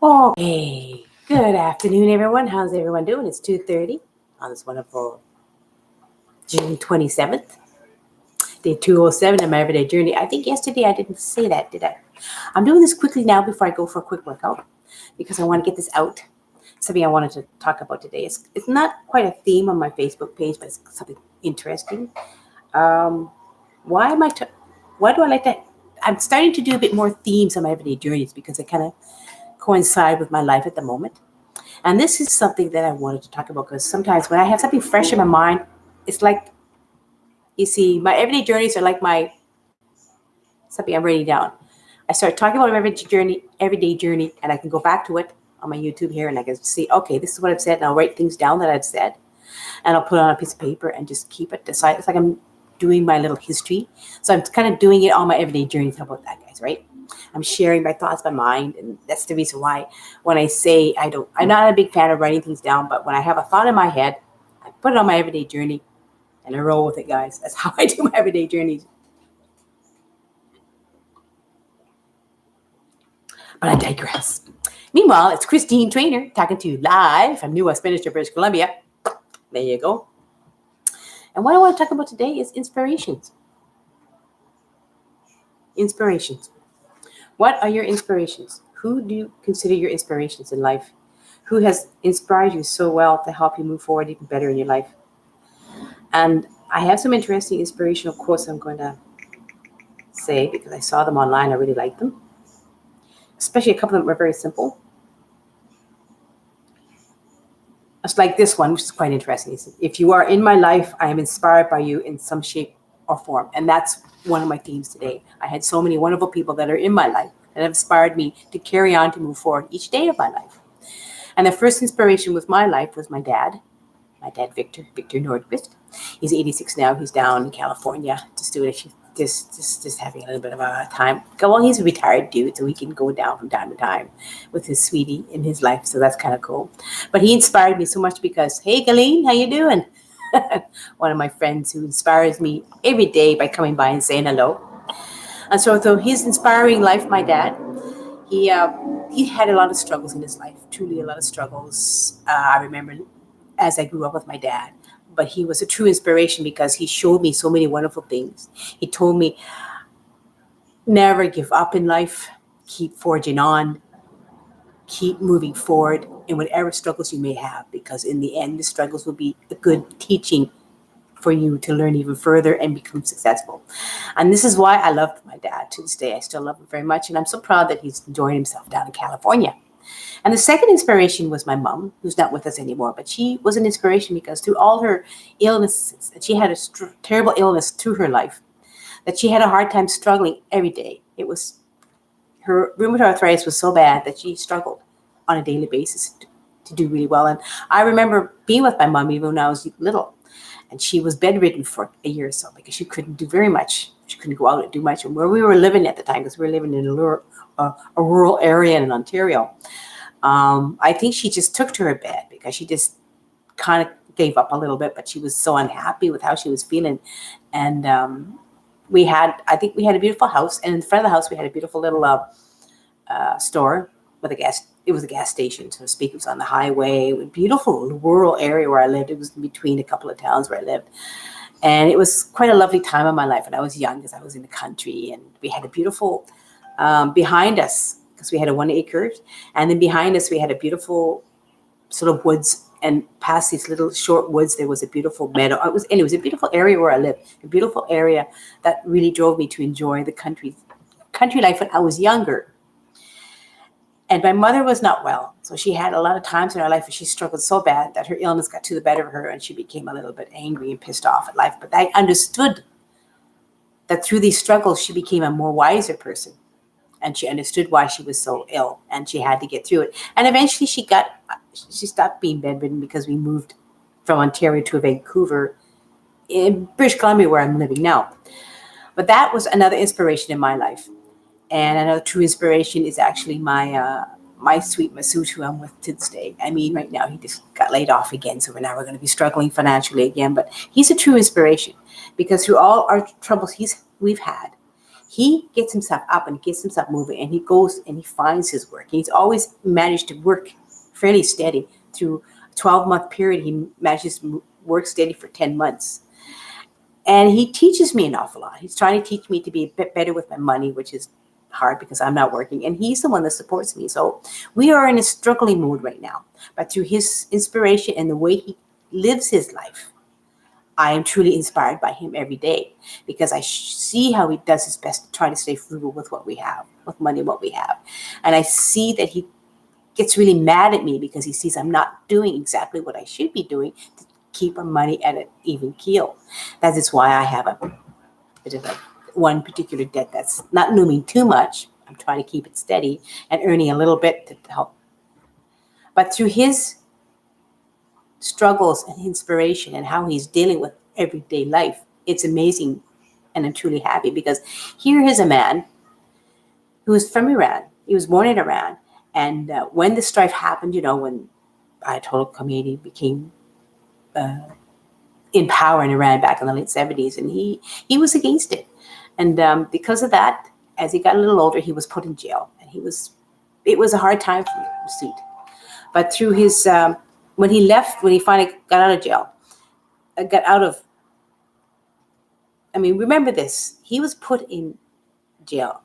Okay, good afternoon, everyone. How's everyone doing? It's 2:30 on this wonderful June 27th, day 207 of my everyday journey. I think yesterday I didn't say that, did I? I'm doing this quickly now before I go for a quick workout because I want to get this out. Something I wanted to talk about today. It's not quite a theme on my Facebook page, but it's something interesting. Um, why am I? Why do I like to? I'm starting to do a bit more themes on my everyday journeys because they kind of coincide with my life at the moment. And this is something that I wanted to talk about because sometimes when I have something fresh in my mind, it's like, you see, my everyday journeys are like my something I'm writing down. I start talking about my everyday journey, and I can go back to it on my YouTube here, and I can see, okay, this is what I've said, and I'll write things down that I've said, and I'll put it on a piece of paper and just keep it aside. It's like I'm doing my little history. So I'm kind of doing it on my everyday journeys. How about that, guys? Right? I'm sharing my thoughts, my mind, and that's the reason why when I say I'm not a big fan of writing things down, but when I have a thought in my head, I put it on my everyday journey and I roll with it, guys. That's how I do my everyday journeys. But I digress. Meanwhile, it's Christine Trainer talking to you live from New Westminster, British Columbia. There you go. And what I want to talk about today is inspirations. Inspirations. What are your inspirations? Who do you consider your inspirations in life? Who has inspired you so well to help you move forward even better in your life? And I have some interesting inspirational quotes I'm going to say because I saw them online. I really like them. Especially a couple of them were very simple. It's like this one, which is quite interesting. It says, if you are in my life, I am inspired by you in some shape or form. And that's one of my themes today. I had so many wonderful people that are in my life that have inspired me to carry on to move forward each day of my life. And the first inspiration with my life was my dad, Victor Nordquist. He's 86 now. He's down in California just having a little bit of a time. Well, he's a retired dude, so he can go down from time to time with his sweetie in his life. So that's kind of cool. But he inspired me so much because, hey, Colleen, how you doing? One of my friends who inspires me every day by coming by and saying hello. And so through his inspiring life, my dad, he he had a lot of struggles in his life, truly a lot of struggles. I remember as I grew up with my dad, but he was a true inspiration because he showed me so many wonderful things. He told me, never give up in life, keep forging on, keep moving forward in whatever struggles you may have, because in the end, the struggles will be a good teaching for you to learn even further and become successful. And this is why I love my dad to this day. I still love him very much. And I'm so proud that he's enjoying himself down in California. And the second inspiration was my mom, who's not with us anymore, but she was an inspiration because through all her illnesses, and she had a terrible illness through her life, that she had a hard time struggling every day. It was her rheumatoid arthritis was so bad that she struggled on a daily basis to do really well. And I remember being with my mom even when I was little, and she was bedridden for a year or so because she couldn't do very much. She couldn't go out and do much. And where we were living at the time, because we were living in a rural area in Ontario, I think she just took to her bed because she just kind of gave up a little bit, but she was so unhappy with how she was feeling. And I think we had a beautiful house, and in front of the house we had a beautiful little store with it was a gas station, so to speak. It was on the highway, a beautiful rural area where I lived. It was in between a couple of towns where I lived. And it was quite a lovely time of my life when I was young because I was in the country, and we had a beautiful, behind us, because we had a 1 acre, and then behind us we had a beautiful sort of woods, and past these little short woods there was a beautiful meadow. It was a beautiful area where I lived, a beautiful area that really drove me to enjoy the country life when I was younger. And my mother was not well, so she had a lot of times in her life where she struggled so bad that her illness got to the better of her, and she became a little bit angry and pissed off at life. But I understood that through these struggles she became a more wiser person, and she understood why she was so ill, and she had to get through it. And eventually she stopped being bedridden because we moved from Ontario to Vancouver in British Columbia, where I'm living now. But that was another inspiration in my life. And another true inspiration is actually my sweet masseuse who I'm with to this day. I mean, right now he just got laid off again, so we're going to be struggling financially again. But he's a true inspiration because through all our troubles we've had, He gets himself up and gets himself moving, and he goes and he finds his work. He's always managed to work fairly steady through a 12-month period. He manages to work steady for 10 months. And he teaches me an awful lot. He's trying to teach me to be a bit better with my money, which is hard because I'm not working. And he's the one that supports me. So we are in a struggling mood right now. But through his inspiration and the way he lives his life, I am truly inspired by him every day, because I see how he does his best to try to stay frugal with what we have, with money, what we have. And I see that he gets really mad at me because he sees I'm not doing exactly what I should be doing to keep our money at an even keel. That is why I have a bit of one particular debt that's not looming too much. I'm trying to keep it steady and earning a little bit to help. But through his struggles and inspiration and how he's dealing with everyday life, it's amazing. And I'm truly happy, because here is a man who is from Iran. He was born in Iran. And when the strife happened, when Ayatollah Khomeini became in power in Iran back in the late 70s, and he was against it. And because of that, as he got a little older, he was put in jail. And it was a hard time for Masood. But through his, when he finally got out of jail, remember this, he was put in jail,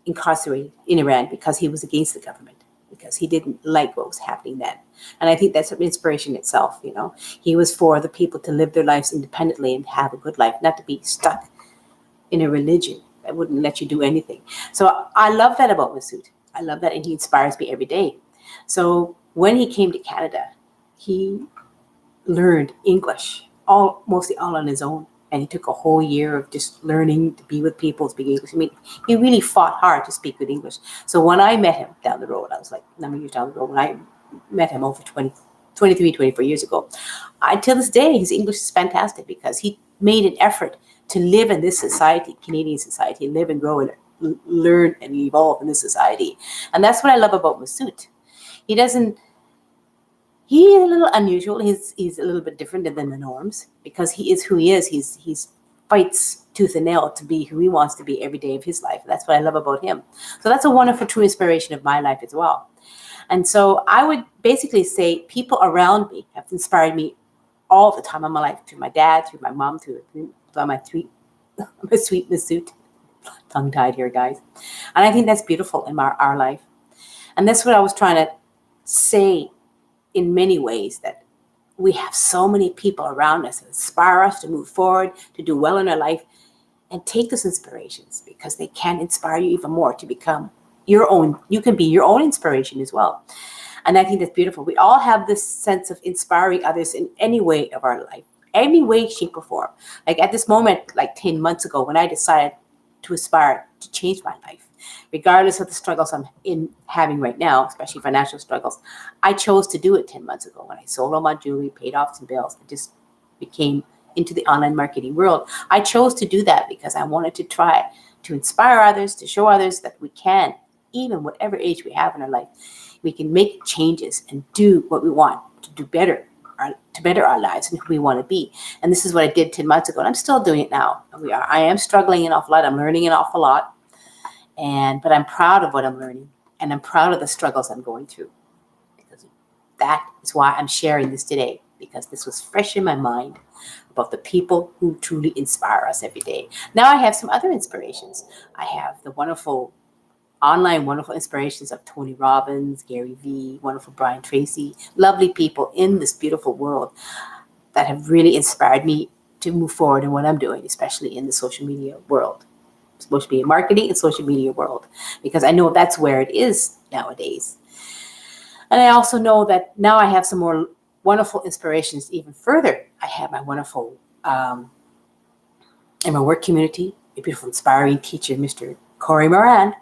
incarcerated in Iran, because he was against the government, because he didn't like what was happening then. And I think that's an inspiration itself. He was for the people to live their lives independently and have a good life, not to be stuck in a religion that wouldn't let you do anything. So I love that about Masood. I love that, and he inspires me every day. So when he came to Canada, he learned English mostly all on his own. And he took a whole year of just learning to be with people, speak English. He really fought hard to speak good English. So when I met him down the road, I was like a number of years down the road, when I met him over 24 years ago, till this day, his English is fantastic, because he made an effort to live in this society, Canadian society, live and grow and learn and evolve in this society. And that's what I love about Masood. He is a little unusual. He's a little bit different than the norms, because he is who he is. He's fights tooth and nail to be who he wants to be every day of his life. That's what I love about him. So that's a wonderful, true inspiration of my life as well. And so I would basically say people around me have inspired me all the time in my life, through my dad, through my mom, through my sweet Masood. Tongue-tied here, guys. And I think that's beautiful in our life. And that's what I was trying to say in many ways, that we have so many people around us that inspire us to move forward, to do well in our life, and take those inspirations, because they can inspire you even more to become your own. You can be your own inspiration as well. And I think that's beautiful. We all have this sense of inspiring others in any way of our life, any way, shape, or form. Like at this moment, like 10 months ago, when I decided to aspire to change my life, regardless of the struggles I'm having right now, especially financial struggles, I chose to do it 10 months ago when I sold all my jewelry, paid off some bills, and just became into the online marketing world. I chose to do that because I wanted to try to inspire others, to show others that we can, even whatever age we have in our life, we can make changes and do what we want to do better, to better our lives and who we want to be. And this is what I did 10 months ago, and I'm still doing it now. I am struggling an awful lot. I'm learning an awful lot. But I'm proud of what I'm learning, and I'm proud of the struggles I'm going through. Because that is why I'm sharing this today, because this was fresh in my mind about the people who truly inspire us every day. Now I have some other inspirations. I have the wonderful inspirations of Tony Robbins, Gary Vee, wonderful Brian Tracy, lovely people in this beautiful world that have really inspired me to move forward in what I'm doing, especially in the social media world. Social media marketing and social media world, because I know that's where it is nowadays. And I also know that now I have some more wonderful inspirations even further. I have my wonderful, in my work community, a beautiful, inspiring teacher, Mr. Corey Moran.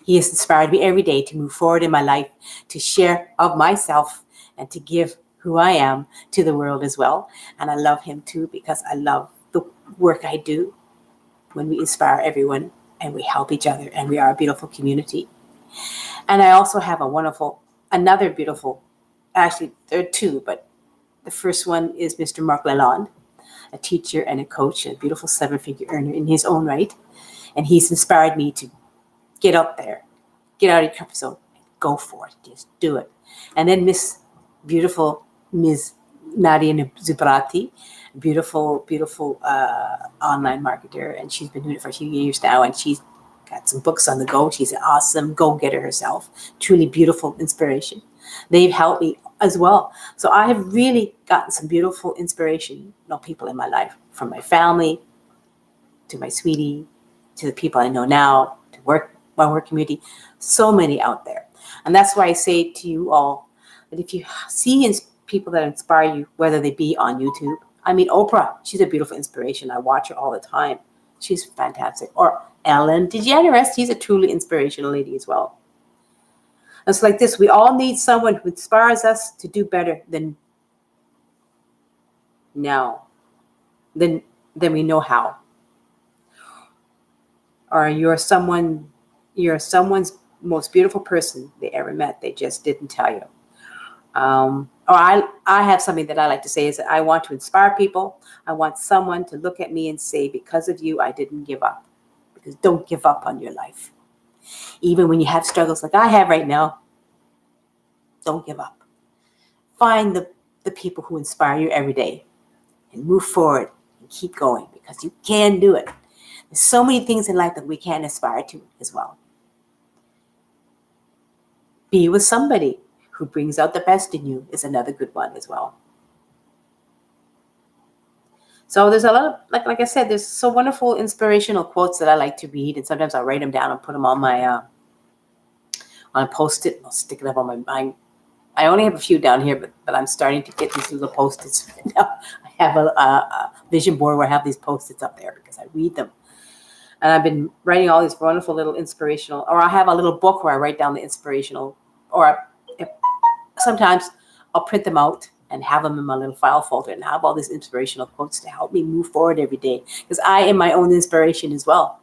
He has inspired me every day to move forward in my life, to share of myself, and to give who I am to the world as well. And I love him too, because I love the work I do when we inspire everyone and we help each other, and we are a beautiful community. And I also have another beautiful, actually there are two, but the first one is Mr. Mark Lalonde, a teacher and a coach, a beautiful 7-figure earner in his own right. And he's inspired me to get up there, get out of your comfort zone, go for it, just do it. And then beautiful Ms. Nadia Zubrati, beautiful online marketer, and she's been doing it for a few years now, and she's got some books on the go. She's an awesome go-getter herself, truly beautiful inspiration. They've helped me as well. So I have really gotten some beautiful inspirational people in my life, from my family to my sweetie, to the people I know now, to my work community, so many out there. And that's why I say to you all that if you see people that inspire you, whether they be on YouTube, I mean, Oprah, she's a beautiful inspiration. I watch her all the time. She's fantastic. Or Ellen DeGeneres, she's a truly inspirational lady as well. It's like this. We all need someone who inspires us to do better than now, than we know how. Or you're someone's most beautiful person they ever met. They just didn't tell you. Or I have something that I like to say is that I want to inspire people. I want someone to look at me and say, because of you, I didn't give up. Because don't give up on your life. Even when you have struggles like I have right now, don't give up. Find the people who inspire you every day and move forward and keep going, because you can do it. There's so many things in life that we can aspire to as well. Be with somebody who brings out the best in you is another good one as well. So there's a lot of, like I said, there's so wonderful inspirational quotes that I like to read, and sometimes I'll write them down and put them on my on a Post-it. I'll stick it up on my I only have a few down here, but I'm starting to get these little Post-its now. I have a vision board where I have these Post-its up there because I read them. And I've been writing all these wonderful little inspirational, or I have a little book where I write down the inspirational, or sometimes I'll print them out and have them in my little file folder and have all these inspirational quotes to help me move forward every day, because I am my own inspiration as well.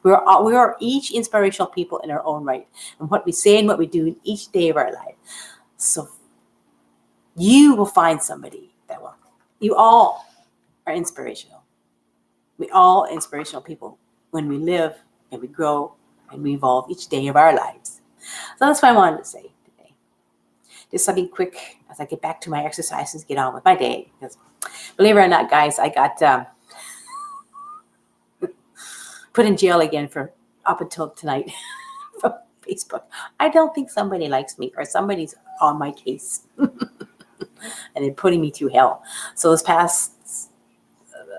We are each inspirational people in our own right, and what we say and what we do in each day of our life. So you will find somebody that will. You all are inspirational. We all are inspirational people when we live and we grow and we evolve each day of our lives. So that's what I wanted to say today. Just something quick as I get back to my exercises, get on with my day. Because believe it or not, guys, I got put in jail again for up until tonight from Facebook. I don't think somebody likes me, or somebody's on my case. And they're putting me through hell. So this past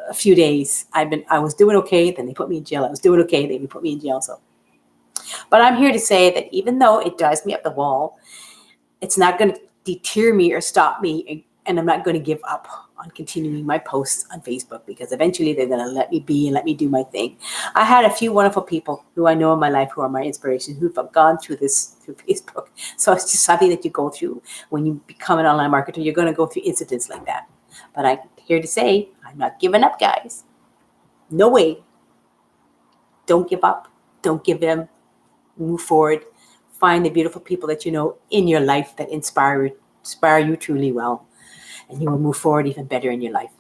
a few days, I was doing okay, then they put me in jail. I was doing okay, then they put me in jail. So, but I'm here to say that even though it drives me up the wall, it's not going to deter me or stop me, and I'm not going to give up on continuing my posts on Facebook, because eventually they're going to let me be and let me do my thing. I had a few wonderful people who I know in my life who are my inspiration, who've gone through this through Facebook. So it's just something that you go through when you become an online marketer. You're going to go through incidents like that. But I'm here to say I'm not giving up, guys. No way. Don't give up. Don't give in. Move forward. Find the beautiful people that you know in your life that inspire you truly well, and you will move forward even better in your life.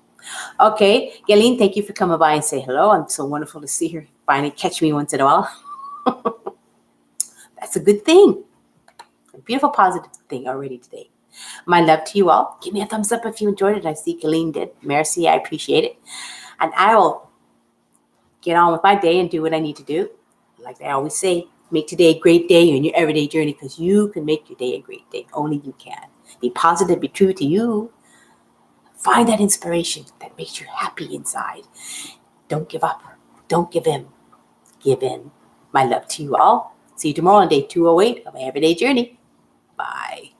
Okay, Galeen, thank you for coming by and say hello. I'm so wonderful to see her finally catch me once in a while. That's a good thing. A beautiful, positive thing already today. My love to you all. Give me a thumbs up if you enjoyed it. I see Galeen did. Merci, I appreciate it. And I will get on with my day and do what I need to do. Like I always say, make today a great day in your everyday journey, because you can make your day a great day. Only you can. Be positive, be true to you. Find that inspiration that makes you happy inside. Don't give up. Don't give in. Give in. My love to you all. See you tomorrow on day 208 of my everyday journey. Bye.